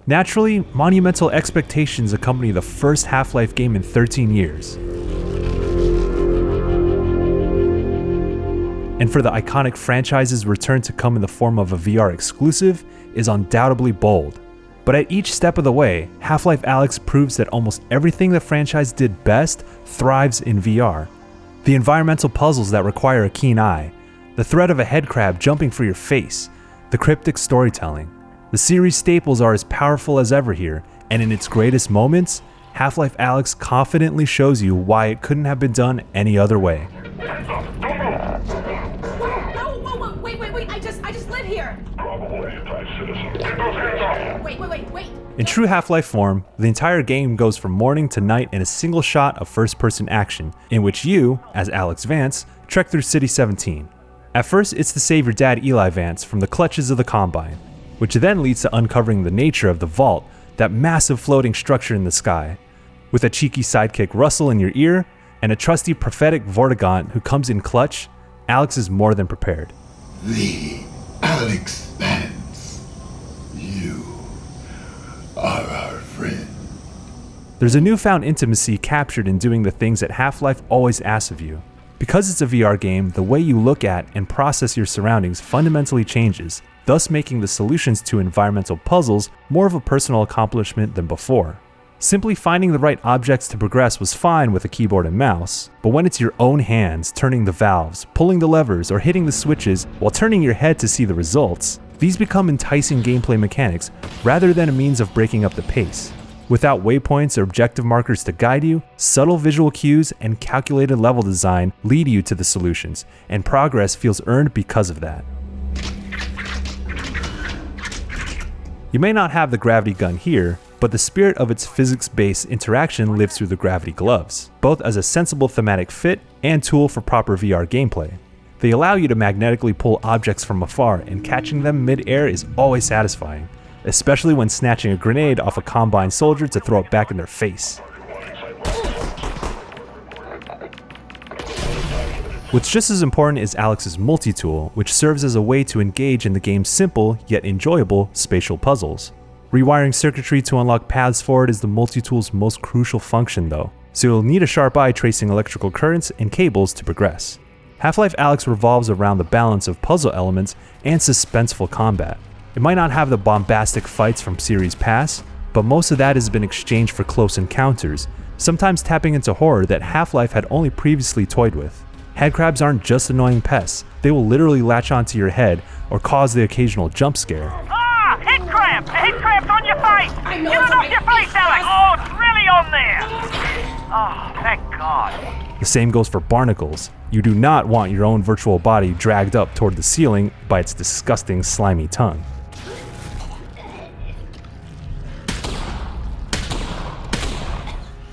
Naturally, monumental expectations accompany the first Half-Life game in 13 years. And for the iconic franchise's return to come in the form of a VR exclusive is undoubtedly bold. But at each step of the way, Half-Life Alyx proves that almost everything the franchise did best thrives in VR. The environmental puzzles that require a keen eye, the threat of a headcrab jumping for your face, the cryptic storytelling. The series staples are as powerful as ever here, and in its greatest moments, Half-Life Alyx confidently shows you why it couldn't have been done any other way. Whoa, wait, I just live here! Probable anti-citizen. Get those hands off! Wait. In true Half-Life form, the entire game goes from morning to night in a single shot of first-person action, in which you, as Alyx Vance, trek through City 17. At first, it's to save your dad Eli Vance from the clutches of the Combine, which then leads to uncovering the nature of the Vault, that massive floating structure in the sky. With a cheeky sidekick Russell in your ear, and a trusty prophetic Vortigaunt who comes in clutch, Alyx is more than prepared. The Alyx Vance. You are our friend. There's a newfound intimacy captured in doing the things that Half-Life always asks of you. Because it's a VR game, the way you look at and process your surroundings fundamentally changes, thus making the solutions to environmental puzzles more of a personal accomplishment than before. Simply finding the right objects to progress was fine with a keyboard and mouse, but when it's your own hands turning the valves, pulling the levers, or hitting the switches while turning your head to see the results, these become enticing gameplay mechanics rather than a means of breaking up the pace. Without waypoints or objective markers to guide you, subtle visual cues and calculated level design lead you to the solutions, and progress feels earned because of that. You may not have the gravity gun here, but the spirit of its physics-based interaction lives through the gravity gloves, both as a sensible thematic fit and tool for proper VR gameplay. They allow you to magnetically pull objects from afar, and catching them mid-air is always satisfying, especially when snatching a grenade off a Combine soldier to throw it back in their face. What's just as important is Alyx's multi-tool, which serves as a way to engage in the game's simple yet enjoyable spatial puzzles. Rewiring circuitry to unlock paths forward is the multi-tool's most crucial function though, so you'll need a sharp eye tracing electrical currents and cables to progress. Half-Life Alyx revolves around the balance of puzzle elements and suspenseful combat. It might not have the bombastic fights from series past, but most of that has been exchanged for close encounters, sometimes tapping into horror that Half-Life had only previously toyed with. Headcrabs aren't just annoying pests, they will literally latch onto your head or cause the occasional jump scare. Ah! Headcrab! The headcrab's on your face! I know Get it's it off on your my face, face, Alyx! Gus. Oh, it's really on there! Oh, thank God. The same goes for barnacles. You do not want your own virtual body dragged up toward the ceiling by its disgusting slimy tongue.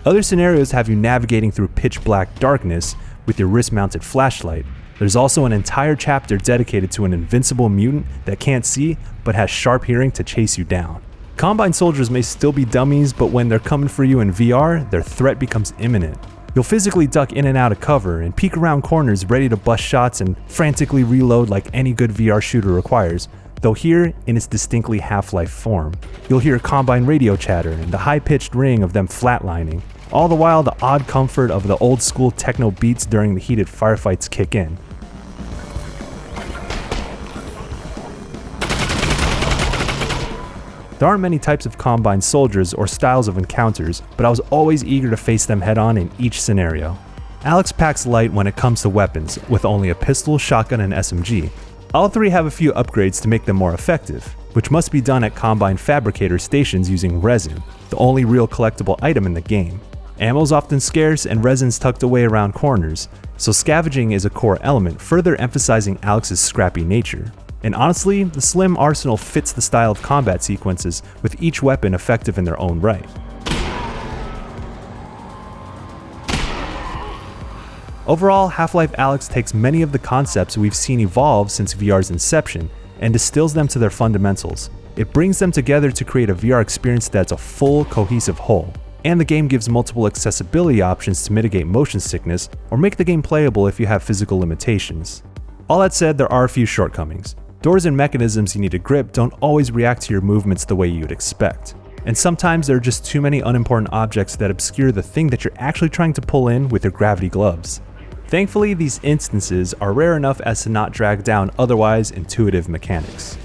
Other scenarios have you navigating through pitch black darkness with your wrist-mounted flashlight. There's also an entire chapter dedicated to an invincible mutant that can't see but has sharp hearing to chase you down. Combine soldiers may still be dummies, but when they're coming for you in VR, their threat becomes imminent. You'll physically duck in and out of cover and peek around corners ready to bust shots and frantically reload like any good VR shooter requires, though here in its distinctly Half-Life form. You'll hear Combine radio chatter and the high-pitched ring of them flatlining. All the while, the odd comfort of the old-school techno beats during the heated firefights kick in. There aren't many types of Combine soldiers or styles of encounters, but I was always eager to face them head-on in each scenario. Alyx packs light when it comes to weapons, with only a pistol, shotgun, and SMG. All three have a few upgrades to make them more effective, which must be done at Combine fabricator stations using resin, the only real collectible item in the game. Ammo's often scarce and resin's tucked away around corners, so scavenging is a core element, further emphasizing Alyx's scrappy nature. And honestly, the slim arsenal fits the style of combat sequences, with each weapon effective in their own right. Overall, Half-Life Alyx takes many of the concepts we've seen evolve since VR's inception and distills them to their fundamentals. It brings them together to create a VR experience that's a full, cohesive whole. And the game gives multiple accessibility options to mitigate motion sickness or make the game playable if you have physical limitations. All that said, there are a few shortcomings. Doors and mechanisms you need to grip don't always react to your movements the way you'd expect. And sometimes there are just too many unimportant objects that obscure the thing that you're actually trying to pull in with your gravity gloves. Thankfully, these instances are rare enough as to not drag down otherwise intuitive mechanics.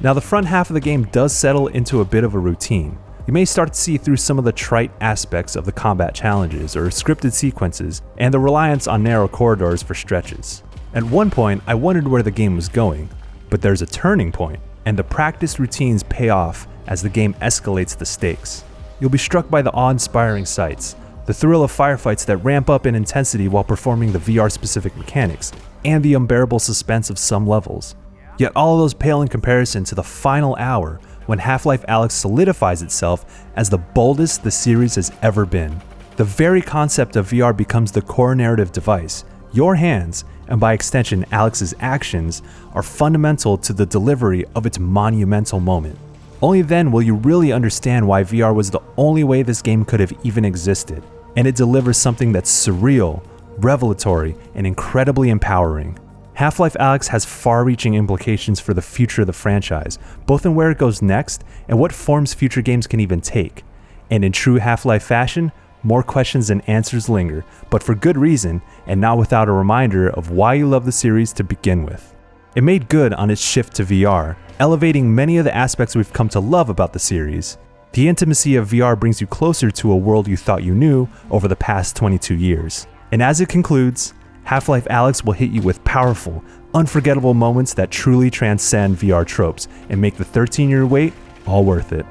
Now, the front half of the game does settle into a bit of a routine. You may start to see through some of the trite aspects of the combat challenges or scripted sequences and the reliance on narrow corridors for stretches. At one point, I wondered where the game was going, but there's a turning point, and the practiced routines pay off as the game escalates the stakes. You'll be struck by the awe-inspiring sights, the thrill of firefights that ramp up in intensity while performing the VR-specific mechanics, and the unbearable suspense of some levels. Yet all of those pale in comparison to the final hour when Half-Life Alyx solidifies itself as the boldest the series has ever been. The very concept of VR becomes the core narrative device. Your hands, and by extension Alyx's actions, are fundamental to the delivery of its monumental moment. Only then will you really understand why VR was the only way this game could have even existed, and it delivers something that's surreal, revelatory, and incredibly empowering. Half-Life Alyx has far-reaching implications for the future of the franchise, both in where it goes next and what forms future games can even take. And in true Half-Life fashion, more questions than answers linger, but for good reason, and not without a reminder of why you love the series to begin with. It made good on its shift to VR, elevating many of the aspects we've come to love about the series. The intimacy of VR brings you closer to a world you thought you knew over the past 22 years. And as it concludes, Half-Life Alyx will hit you with powerful, unforgettable moments that truly transcend VR tropes and make the 13-year wait all worth it.